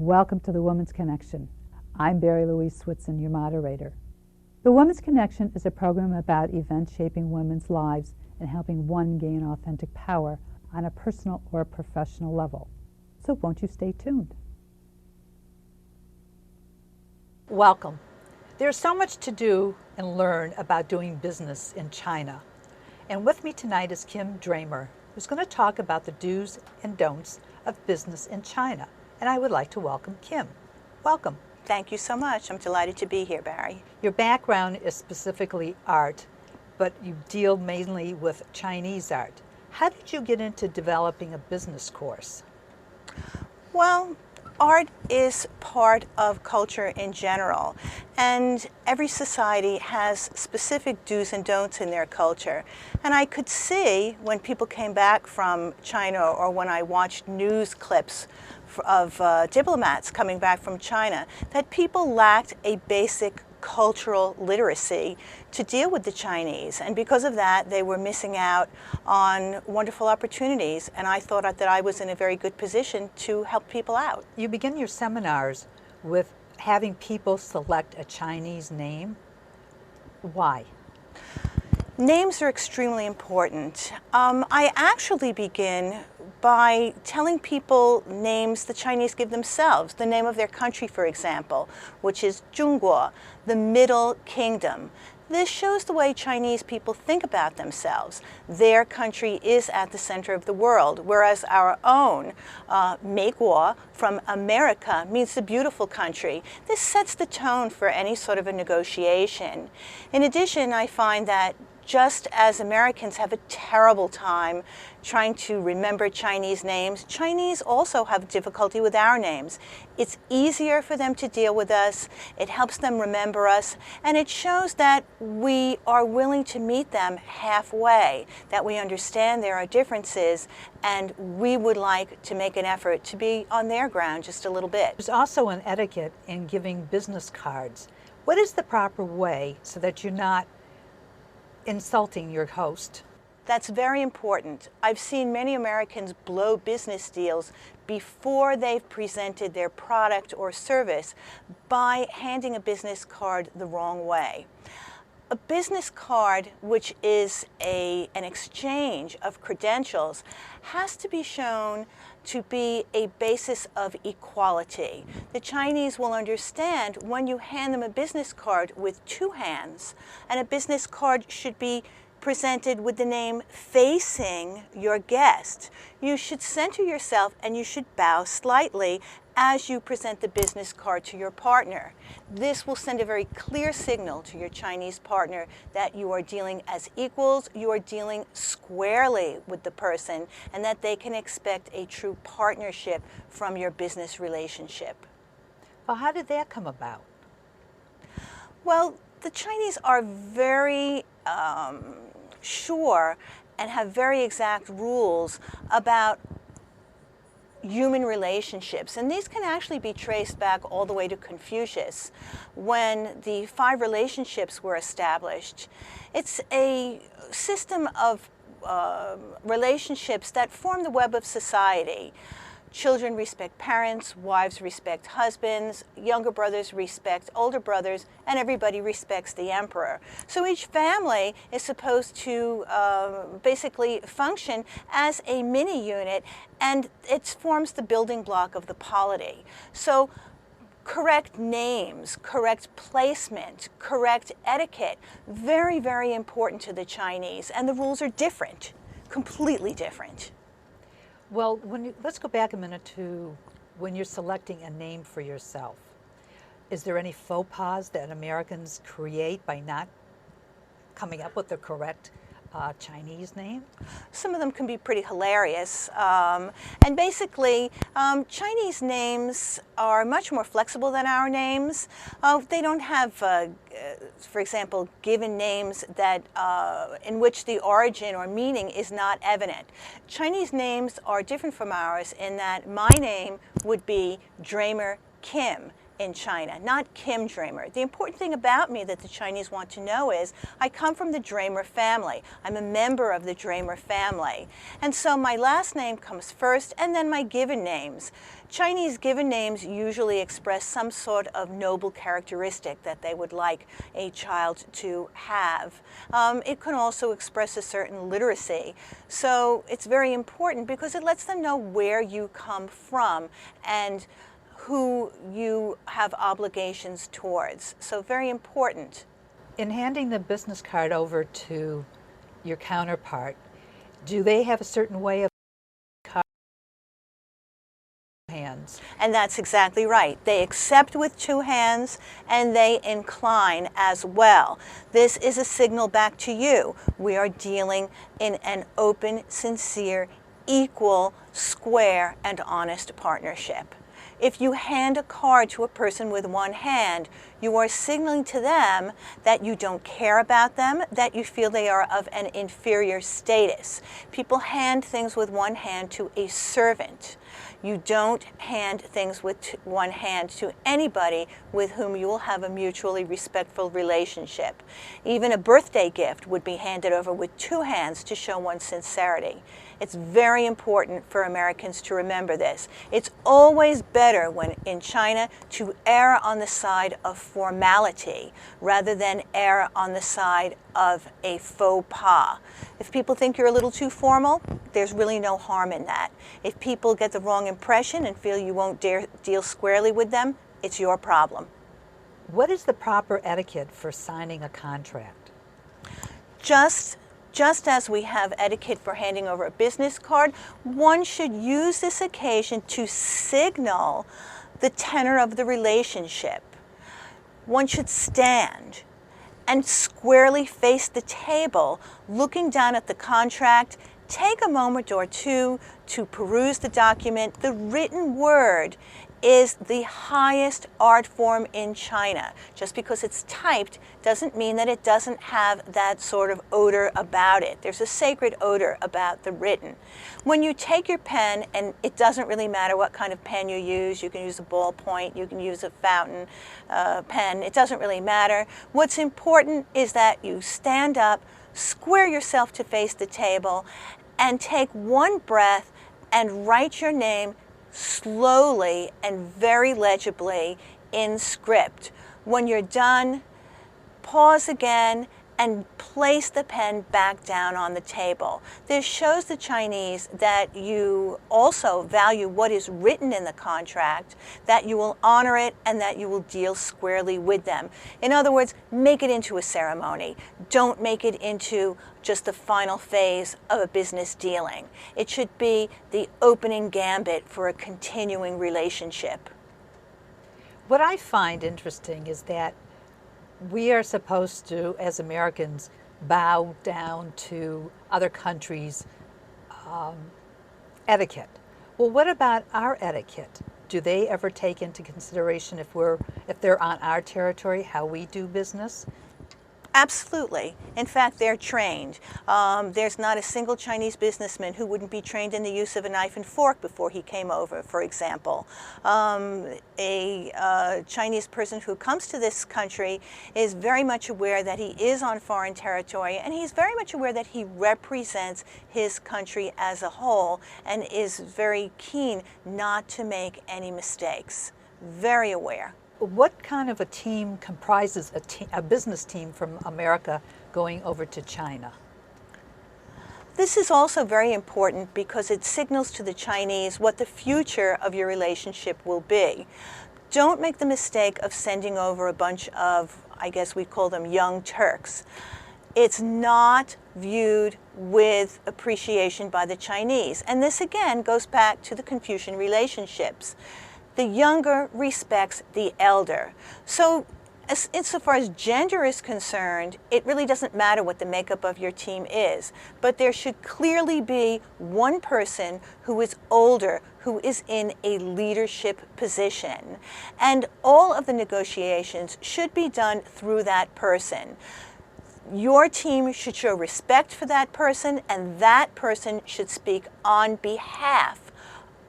Welcome to the Woman's Connection. I'm Barrie-Louise Switzen, your moderator. The Woman's Connection is a program about events shaping women's lives and helping one gain authentic power on a personal or professional level. So won't you stay tuned? Welcome. There's so much to do and learn about doing business in China. And with me tonight is Kim Dramer, who's going to talk about the do's and don'ts of business in China. And I would like to welcome Kim. Welcome. Thank you so much. I'm delighted to be here, Barry. Your background is specifically art, but you deal mainly with Chinese art. How did you get into developing a business course? Well, art is part of culture in general, and every society has specific do's and don'ts in their culture. And I could see when people came back from China, or when I watched news clips of diplomats coming back from China, that people lacked a basic cultural literacy to deal with the Chinese, and because of that they were missing out on wonderful opportunities, and I thought that I was in a very good position to help people out. You begin your seminars with having people select a Chinese name. Why? Names are extremely important. I actually begin by telling people names the Chinese give themselves, the name of their country, for example, which is Zhongguo, the Middle Kingdom. This shows the way Chinese people think about themselves. Their country is at the center of the world, whereas our own, Meiguo, from America, means the beautiful country. This sets the tone for any sort of a negotiation. In addition, I find that just as Americans have a terrible time trying to remember Chinese names, Chinese also have difficulty with our names. It's easier for them to deal with us, it helps them remember us, and it shows that we are willing to meet them halfway, that we understand there are differences, and we would like to make an effort to be on their ground just a little bit. There's also an etiquette in giving business cards. What is the proper way so that you're not insulting your host? That's very important. I've seen many Americans blow business deals before they've presented their product or service by handing a business card the wrong way. A business card, which is an exchange of credentials, has to be shown to be a basis of equality. The Chinese will understand when you hand them a business card with two hands, and a business card should be presented with the name facing your guest. You should center yourself and you should bow slightly as you present the business card to your partner. This will send a very clear signal to your Chinese partner that you are dealing as equals, you are dealing squarely with the person, and that they can expect a true partnership from your business relationship. Well, how did that come about? Well, the Chinese are very sure and have very exact rules about human relationships, and these can actually be traced back all the way to Confucius, when the 5 relationships were established. It's a system of relationships that form the web of society. Children respect parents, wives respect husbands, younger brothers respect older brothers, and everybody respects the emperor. So each family is supposed to basically function as a mini unit, and it forms the building block of the polity. So correct names, correct placement, correct etiquette, very, very important to the Chinese, and the rules are different, completely different. Well, let's go back a minute to when you're selecting a name for yourself. Is there any faux pas that Americans create by not coming up with the correct Chinese name? Some of them can be pretty hilarious. And basically, Chinese names are much more flexible than our names. They don't have, for example, given names that in which the origin or meaning is not evident. Chinese names are different from ours in that my name would be Dramer Kim, in China, not Kim Dramer. The important thing about me that the Chinese want to know is I come from the Dramer family. I'm a member of the Dramer family. And so my last name comes first, and then my given names. Chinese given names usually express some sort of noble characteristic that they would like a child to have. It can also express a certain literacy. So it's very important because it lets them know where you come from and who you have obligations towards. So very important. In handing the business card over to your counterpart, do they have a certain way of hands? And that's exactly right. They accept with two hands and they incline as well. This is a signal back to you. We are dealing in an open, sincere, equal, square, and honest partnership. If you hand a card to a person with one hand, you are signaling to them that you don't care about them, that you feel they are of an inferior status. People hand things with one hand to a servant. You don't hand things with one hand to anybody with whom you will have a mutually respectful relationship. Even a birthday gift would be handed over with two hands to show one's sincerity. It's very important for Americans to remember this. It's always better when in China to err on the side of formality rather than err on the side of a faux pas. If people think you're a little too formal, there's really no harm in that. If people get the wrong impression and feel you won't dare deal squarely with them, it's your problem. What is the proper etiquette for signing a contract? Just as we have etiquette for handing over a business card, one should use this occasion to signal the tenor of the relationship. One should stand and squarely face the table, looking down at the contract. Take a moment or two to peruse the document. The written word is the highest art form in China. Just because it's typed doesn't mean that it doesn't have that sort of odor about it. There's a sacred odor about the written. When you take your pen, and it doesn't really matter what kind of pen you use can use a ballpoint, you can use a fountain pen, it doesn't really matter. What's important is that you stand up, square yourself to face the table, and take one breath and write your name slowly and very legibly in script. When you're done, pause again and place the pen back down on the table. This shows the Chinese that you also value what is written in the contract, that you will honor it, and that you will deal squarely with them. In other words, make it into a ceremony. Don't make it into just the final phase of a business dealing. It should be the opening gambit for a continuing relationship. What I find interesting is that we are supposed to, as Americans, bow down to other countries' etiquette. Well, what about our etiquette? Do they ever take into consideration if they're on our territory, how we do business? Absolutely. In fact, they're trained. There's not a single Chinese businessman who wouldn't be trained in the use of a knife and fork before he came over, for example. A Chinese person who comes to this country is very much aware that he is on foreign territory, and he's very much aware that he represents his country as a whole and is very keen not to make any mistakes. Very aware. What kind of a team comprises a business team from America going over to China? This is also very important because it signals to the Chinese what the future of your relationship will be. Don't make the mistake of sending over a bunch of, I guess we call them young Turks. It's not viewed with appreciation by the Chinese. And this again goes back to the Confucian relationships. The younger respects the elder. So insofar as gender is concerned, it really doesn't matter what the makeup of your team is, but there should clearly be one person who is older, who is in a leadership position. And all of the negotiations should be done through that person. Your team should show respect for that person, and that person should speak on behalf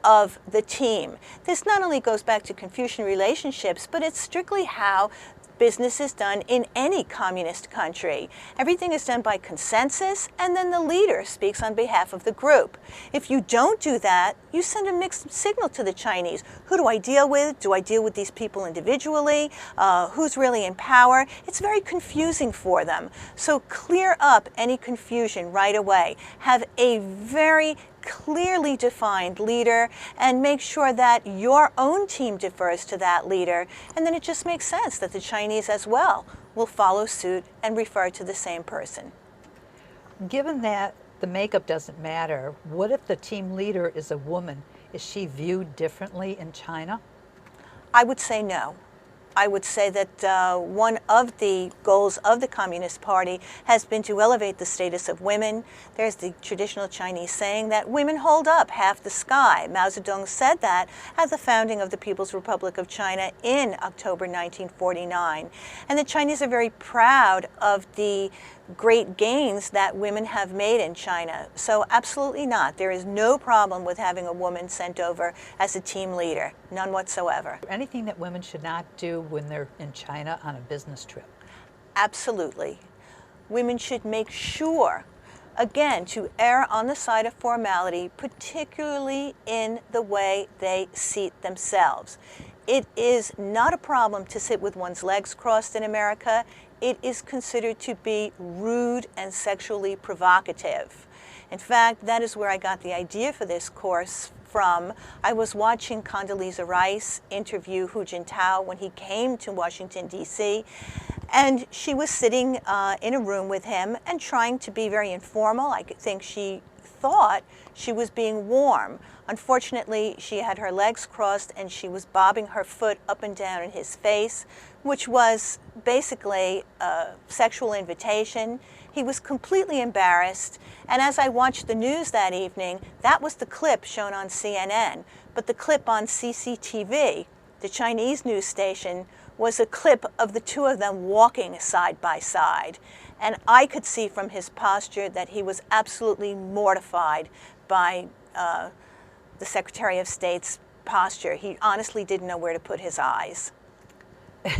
of the team. This not only goes back to Confucian relationships, but it's strictly how business is done in any communist country. Everything is done by consensus, and then the leader speaks on behalf of the group. If you don't do that, you send a mixed signal to the Chinese. Who do I deal with? Do I deal with these people individually? Who's really in power? It's very confusing for them. So clear up any confusion right away. Have a very clearly defined leader and make sure that your own team defers to that leader, and then it just makes sense that the Chinese as well will follow suit and refer to the same person. Given that the makeup doesn't matter, what if the team leader is a woman? Is she viewed differently in China? I would say no. I would say that one of the goals of the Communist Party has been to elevate the status of women. There's the traditional Chinese saying that women hold up half the sky. Mao Zedong said that at the founding of the People's Republic of China in October 1949. And the Chinese are very proud of the great gains that women have made in China. So absolutely not. There is no problem with having a woman sent over as a team leader. None whatsoever. Anything that women should not do when they're in China on a business trip? Absolutely. Women should make sure, again, to err on the side of formality, particularly in the way they seat themselves. It is not a problem to sit with one's legs crossed in America. It is considered to be rude and sexually provocative. In fact, that is where I got the idea for this course from. I was watching Condoleezza Rice interview Hu Jintao when he came to Washington, D.C., and she was sitting in a room with him and trying to be very informal. I think she thought she was being warm. Unfortunately, she had her legs crossed and she was bobbing her foot up and down in his face, which was basically a sexual invitation. He was completely embarrassed, and as I watched the news that evening, that was the clip shown on CNN. But the clip on CCTV, the Chinese news station, was a clip of the two of them walking side by side. And I could see from his posture that he was absolutely mortified by the Secretary of State's posture. He honestly didn't know where to put his eyes.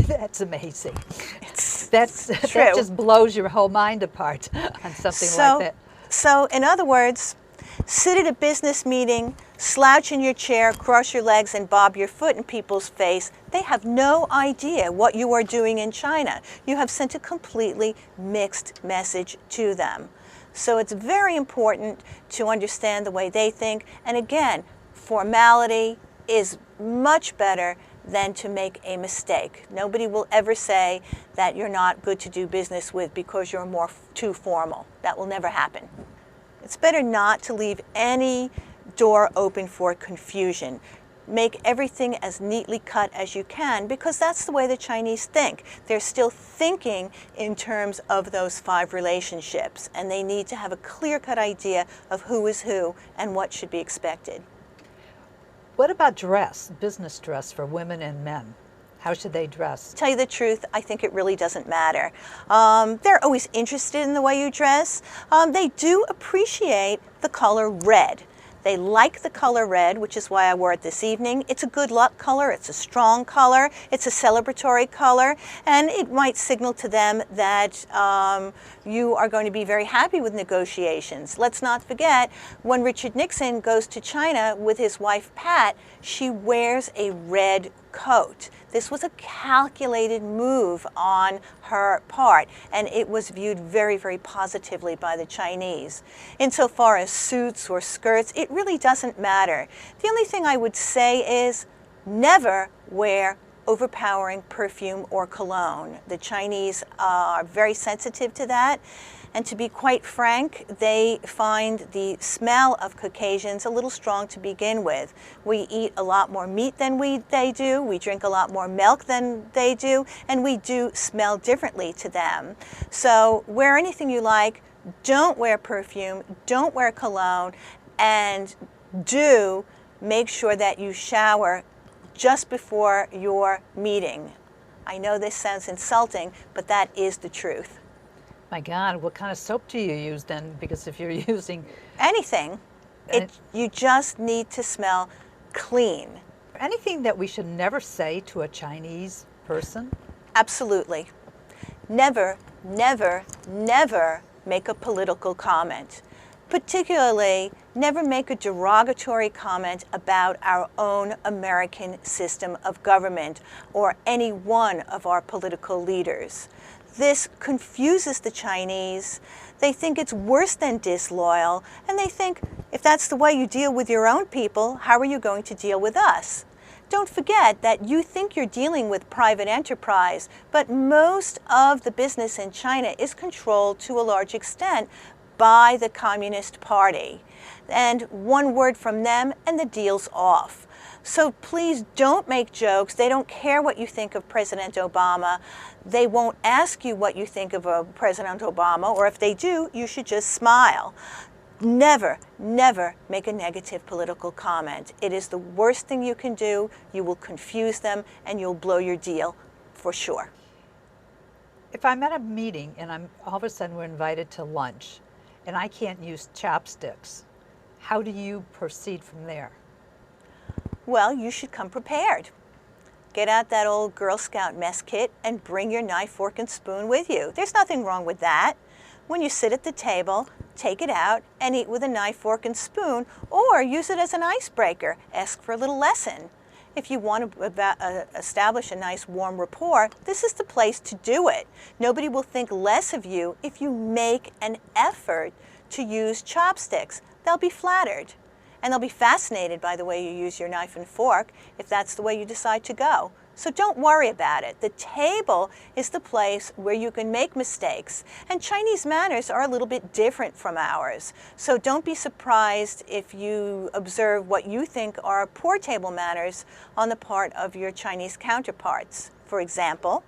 That's amazing. It's That true. just blows your whole mind apart on something like that. So in other words, sit at a business meeting, slouch in your chair, cross your legs, and bob your foot in people's face. They have no idea what you are doing in China. You have sent a completely mixed message to them. So it's very important to understand the way they think. And again, formality is much better than to make a mistake. Nobody will ever say that you're not good to do business with because you're too formal. That will never happen. It's better not to leave any door open for confusion. Make everything as neatly cut as you can, because that's the way the Chinese think. They're still thinking in terms of those 5 relationships, and they need to have a clear-cut idea of who is who and what should be expected. What about dress, business dress for women and men? How should they dress? To tell you the truth, I think it really doesn't matter. They're always interested in the way you dress. They do appreciate the color red. They like the color red, which is why I wore it this evening. It's a good luck color, it's a strong color, it's a celebratory color, and it might signal to them that you are going to be very happy with negotiations. Let's not forget, when Richard Nixon goes to China with his wife Pat, she wears a red coat. This was a calculated move on her part, and it was viewed very, very positively by the Chinese. Insofar as suits or skirts, it really doesn't matter. The only thing I would say is never wear overpowering perfume or cologne. The Chinese are very sensitive to that. And to be quite frank, they find the smell of Caucasians a little strong to begin with. We eat a lot more meat than they do, we drink a lot more milk than they do, and we do smell differently to them. So wear anything you like, don't wear perfume, don't wear cologne, and do make sure that you shower just before your meeting. I know this sounds insulting, but that is the truth. My God, what kind of soap do you use then? Because if you're using anything, you just need to smell clean. Anything that we should never say to a Chinese person? Absolutely. Never, never, never make a political comment. Particularly, never make a derogatory comment about our own American system of government or any one of our political leaders. This confuses the Chinese. They think it's worse than disloyal, and they think, if that's the way you deal with your own people, how are you going to deal with us? Don't forget that you think you're dealing with private enterprise, but most of the business in China is controlled to a large extent by the Communist Party. And one word from them and the deal's off. So please don't make jokes. They don't care what you think of President Obama. They won't ask you what you think of President Obama, or if they do, you should just smile. Never, never make a negative political comment. It is the worst thing you can do. You will confuse them and you'll blow your deal for sure. If I'm at a meeting and all of a sudden we're invited to lunch and I can't use chopsticks, how do you proceed from there? Well, you should come prepared. Get out that old Girl Scout mess kit and bring your knife, fork, and spoon with you. There's nothing wrong with that. When you sit at the table, take it out and eat with a knife, fork, and spoon, or use it as an icebreaker. Ask for a little lesson. If you want to establish a nice warm rapport, this is the place to do it. Nobody will think less of you if you make an effort to use chopsticks. They'll be flattered. And they'll be fascinated by the way you use your knife and fork if that's the way you decide to go. So don't worry about it. The table is the place where you can make mistakes. And Chinese manners are a little bit different from ours. So don't be surprised if you observe what you think are poor table manners on the part of your Chinese counterparts. For example,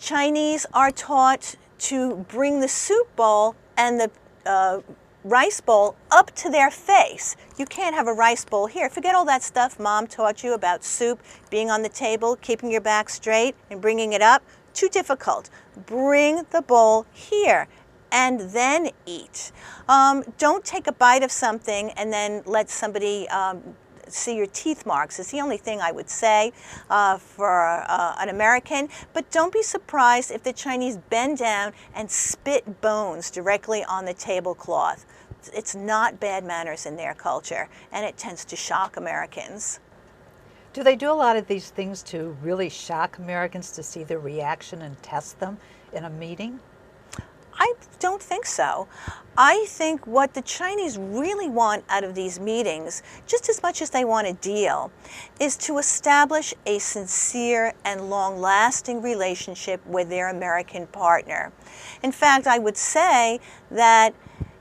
Chinese are taught to bring the soup bowl and the rice bowl up to their face. You can't have a rice bowl here. Forget all that stuff Mom taught you about soup, being on the table, keeping your back straight, and bringing it up. Too difficult. Bring the bowl here and then eat. Don't take a bite of something and then let somebody see your teeth marks. It's the only thing I would say for an American. But don't be surprised if the Chinese bend down and spit bones directly on the tablecloth. It's not bad manners in their culture, and it tends to shock Americans. Do they do a lot of these things to really shock Americans to see their reaction and test them in a meeting? I don't think so. I think what the Chinese really want out of these meetings, just as much as they want a deal, is to establish a sincere and long-lasting relationship with their American partner. In fact, I would say that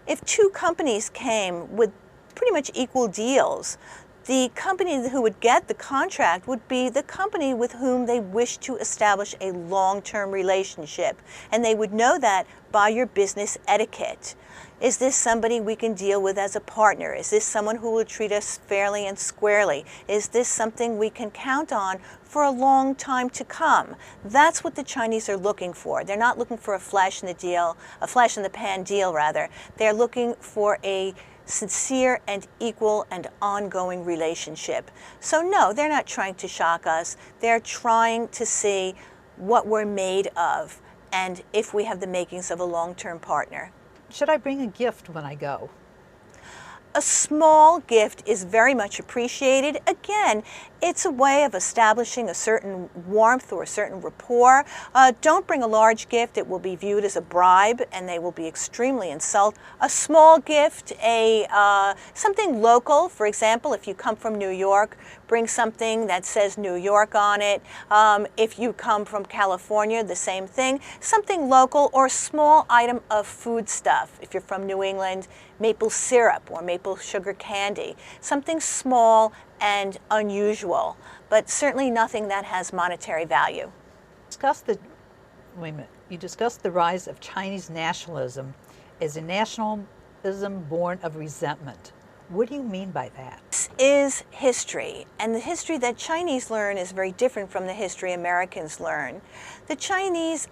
if two companies came with pretty much equal deals, the company who would get the contract would be the company with whom they wish to establish a long-term relationship. And they would know that by your business etiquette. Is this somebody we can deal with as a partner? Is this someone who will treat us fairly and squarely? Is this something we can count on for a long time to come? That's what the Chinese are looking for. They're not looking for a flash in the pan deal rather. They're looking for a sincere and equal and ongoing relationship. So no, they're not trying to shock us. They're trying to see what we're made of and if we have the makings of a long-term partner. Should I bring a gift when I go? A small gift is very much appreciated. Again, it's a way of establishing a certain warmth or a certain rapport. Don't bring a large gift. It will be viewed as a bribe and they will be extremely insulted. A small gift, something local. For example, if you come from New York, bring something that says New York on it. If you come from California, the same thing. Something local or a small item of food stuff. If you're from New England, maple syrup or maple sugar candy. Something small and unusual, but certainly nothing that has monetary value. You discussed the rise of Chinese nationalism as a nationalism born of resentment. What do you mean by that? This is history, and the history that Chinese learn is very different from the history Americans learn. The Chinese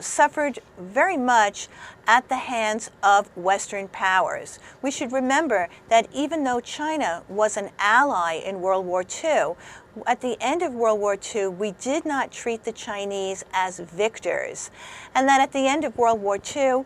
suffered very much at the hands of Western powers. We should remember that even though China was an ally in World War II, at the end of World War II, we did not treat the Chinese as victors. And that at the end of World War II,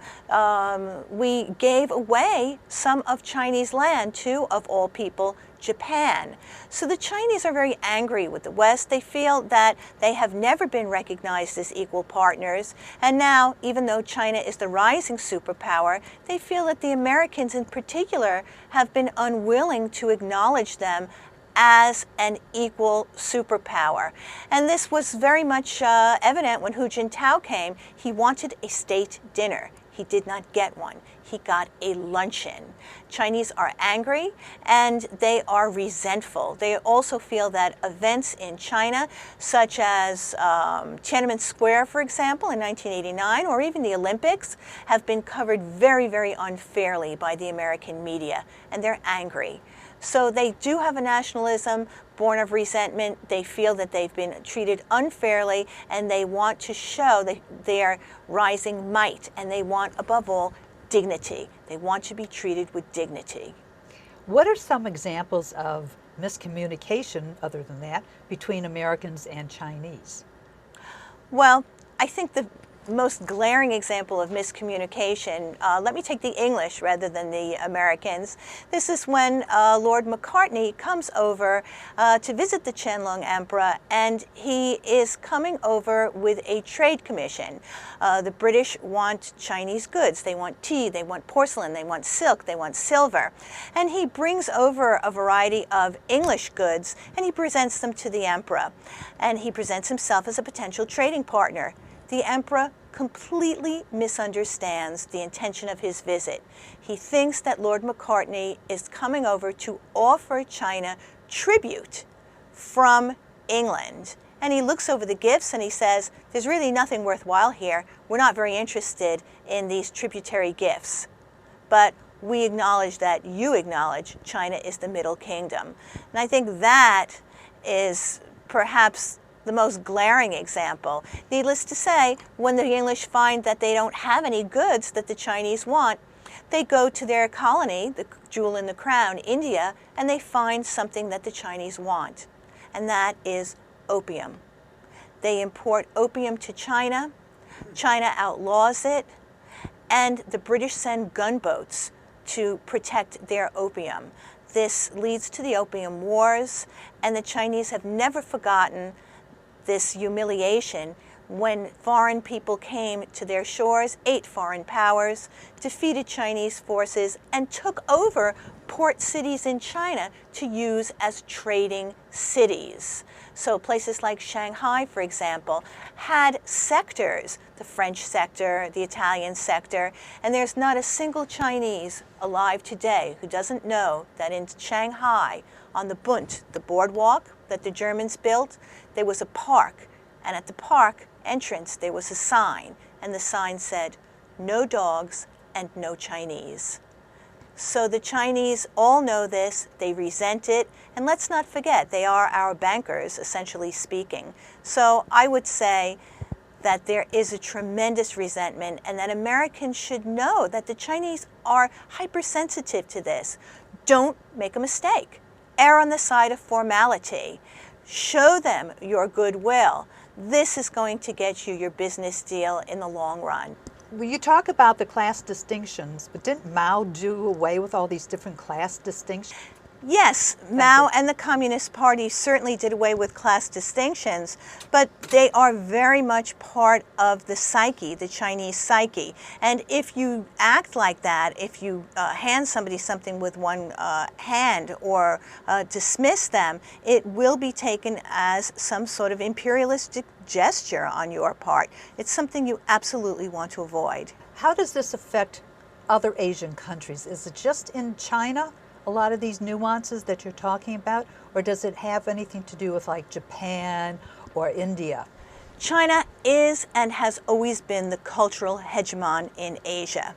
we gave away some of Chinese land to, of all people, Japan. So the Chinese are very angry with the West. They feel that they have never been recognized as equal partners. And now, even though China is the rising superpower, they feel that the Americans in particular have been unwilling to acknowledge them as an equal superpower. And this was very much evident when Hu Jintao came. He wanted a state dinner. He did not get one. He got a luncheon. Chinese are angry and they are resentful. They also feel that events in China, such as Tiananmen Square, for example, in 1989, or even the Olympics, have been covered very, very unfairly by the American media, and they're angry. So they do have a nationalism born of resentment. They feel that they've been treated unfairly, and they want to show their rising might, and they want, above all, dignity. They want to be treated with dignity. What are some examples of miscommunication, other than that, between Americans and Chinese? Well, I think the most glaring example of miscommunication, let me take the English rather than the Americans. This is when Lord Macartney comes over to visit the Qianlong Emperor, and he is coming over with a trade commission. The British want Chinese goods. They want tea, they want porcelain, they want silk, they want silver. And he brings over a variety of English goods, and he presents them to the Emperor. And he presents himself as a potential trading partner. The Emperor completely misunderstands the intention of his visit. He thinks that Lord Macartney is coming over to offer China tribute from England. And he looks over the gifts and he says, there's really nothing worthwhile here. We're not very interested in these tributary gifts. But we acknowledge that you acknowledge China is the Middle Kingdom. And I think that is perhaps the most glaring example. Needless to say, when the English find that they don't have any goods that the Chinese want, they go to their colony, the jewel in the crown, India, and they find something that the Chinese want, and that is opium. They import opium to China. China outlaws it, and the British send gunboats to protect their opium. This leads to the Opium Wars, and the Chinese have never forgotten this humiliation when foreign people came to their shores, 8 foreign powers, defeated Chinese forces, and took over port cities in China to use as trading cities. So places like Shanghai, for example, had sectors, the French sector, the Italian sector, and there's not a single Chinese alive today who doesn't know that in Shanghai, on the Bund, the boardwalk that the Germans built, there was a park, and at the park entrance there was a sign, and the sign said, "No dogs and no Chinese." So the Chinese all know this, they resent it, and let's not forget, they are our bankers, essentially speaking. So I would say that there is a tremendous resentment, and that Americans should know that the Chinese are hypersensitive to this. Don't make a mistake. Err on the side of formality. Show them your goodwill. This is going to get you your business deal in the long run. Well, you talk about the class distinctions, but didn't Mao do away with all these different class distinctions? Yes, Mao and the Communist Party certainly did away with class distinctions, but they are very much part of the psyche, the Chinese psyche. And if you act like that, if you hand somebody something with one hand or dismiss them, it will be taken as some sort of imperialistic gesture on your part. It's something you absolutely want to avoid. How does this affect other Asian countries? Is it just in China, a lot of these nuances that you're talking about, or does it have anything to do with like Japan or India? China is and has always been the cultural hegemon in Asia.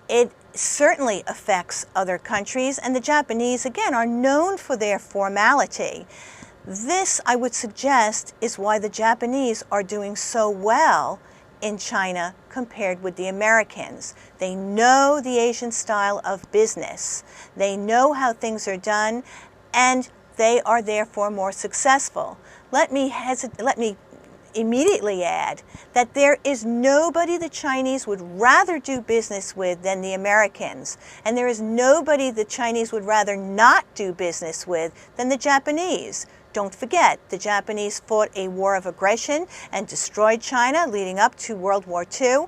It certainly affects other countries, and the Japanese, again, are known for their formality. This, I would suggest, is why the Japanese are doing so well in China compared with the Americans. They know the Asian style of business. They know how things are done, and they are therefore more successful. Let me immediately add that there is nobody the Chinese would rather do business with than the Americans, and there is nobody the Chinese would rather not do business with than the Japanese. Don't forget, the Japanese fought a war of aggression and destroyed China leading up to World War II.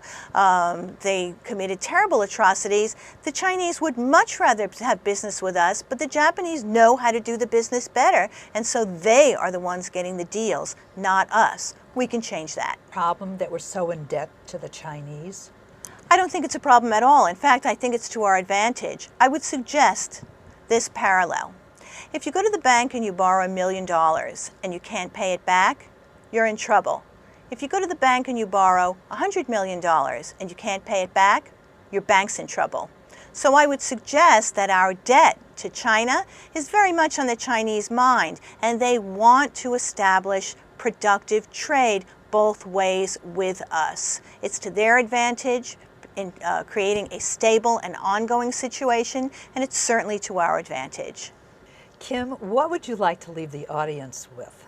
They committed terrible atrocities. The Chinese would much rather have business with us, but the Japanese know how to do the business better, and so they are the ones getting the deals, not us. We can change that. Problem that we're so in debt to the Chinese? I don't think it's a problem at all. In fact, I think it's to our advantage. I would suggest this parallel. If you go to the bank and you borrow $1 million and you can't pay it back, you're in trouble. If you go to the bank and you borrow $100 million and you can't pay it back, your bank's in trouble. So I would suggest that our debt to China is very much on the Chinese mind, and they want to establish productive trade both ways with us. It's to their advantage in creating a stable and ongoing situation, and it's certainly to our advantage. Kim, what would you like to leave the audience with?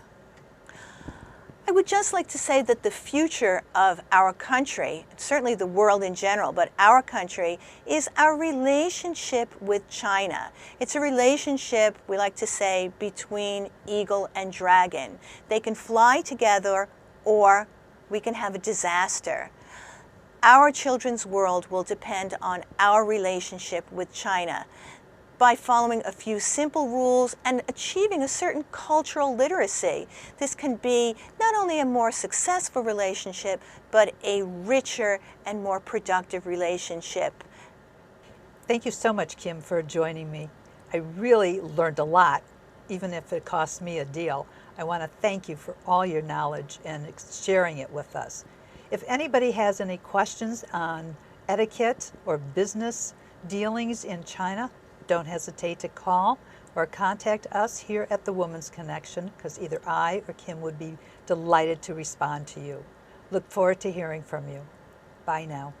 I would just like to say that the future of our country, certainly the world in general, but our country, is our relationship with China. It's a relationship, we like to say, between eagle and dragon. They can fly together, or we can have a disaster. Our children's world will depend on our relationship with China. By following a few simple rules and achieving a certain cultural literacy, this can be not only a more successful relationship, but a richer and more productive relationship. Thank you so much, Kim, for joining me. I really learned a lot, even if it cost me a deal. I want to thank you for all your knowledge and sharing it with us. If anybody has any questions on etiquette or business dealings in China, don't hesitate to call or contact us here at the Women's Connection, because either I or Kim would be delighted to respond to you. Look forward to hearing from you. Bye now.